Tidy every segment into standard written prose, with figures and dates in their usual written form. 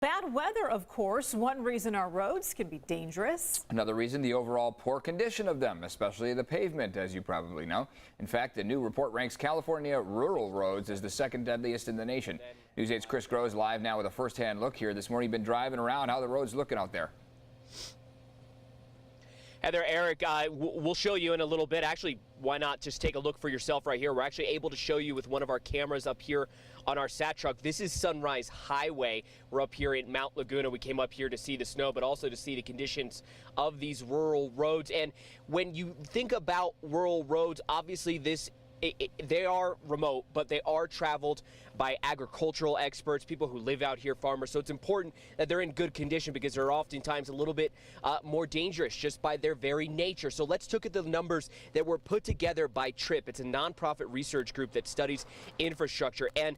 Bad weather, of course, one reason our roads can be dangerous. Another reason, the overall poor condition of them, especially the pavement, as you probably know. In fact, a new report ranks California rural roads as the second deadliest in the nation. News 8's Chris Groves live now with a first-hand look here this morning. Been driving around. How the roads looking out there? Heather, Eric, we'll show you in a little bit. Actually, why not just take a look for yourself right here? We're actually able to show you with one of our cameras up here on our SAT truck. This is Sunrise Highway. We're up here in Mount Laguna. We came up here to see the snow, but also to see the conditions of these rural roads. And when you think about rural roads, obviously they are remote, but they are traveled by agricultural experts, people who live out here, farmers. So it's important that they're in good condition because they're oftentimes a little bit more dangerous just by their very nature. So let's look at the numbers that were put together by TRIP. It's a nonprofit research group that studies infrastructure. And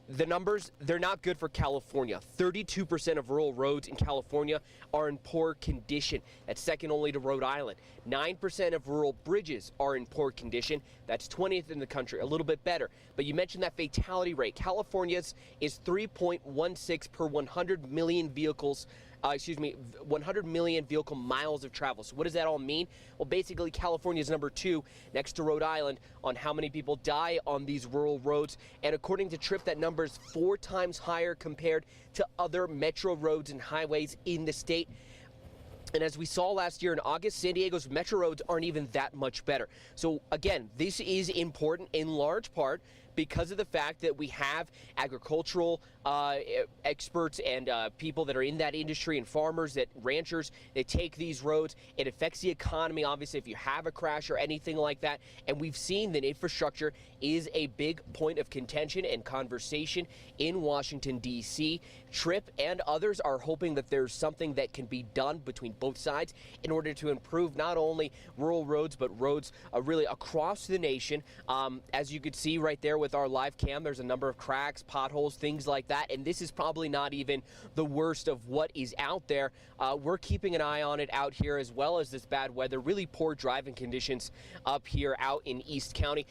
the numbers, they're not good for California. 32% of rural roads in California are in poor condition. That's second only to Rhode Island. 9% of rural bridges are in poor condition. That's 20th in the country, a little bit better. But you mentioned that fatality rate. California's is 3.16 per 100 million vehicles. 100 million vehicle miles of travel. So what does that all mean? Well, basically, California is number 2 next to Rhode Island on how many people die on these rural roads. And according to TRIP, that number is 4 times higher compared to other metro roads and highways in the state. And as we saw last year in August, San Diego's metro roads aren't even that much better. So again, this is important in large part because of the fact that we have agricultural experts and people that are in that industry and farmers, that ranchers, they take these roads. It affects the economy, obviously, if you have a crash or anything like that. And we've seen that infrastructure is a big point of contention and conversation in Washington, D.C. TRIP and others are hoping that there's something that can be done between both sides in order to improve not only rural roads, but roads really across the nation. As you could see right there with our live cam, there's a number of cracks, potholes, things like that. And this is probably not even the worst of what is out there. We're keeping an eye on it out here, as well as this bad weather, really poor driving conditions up here out in East County.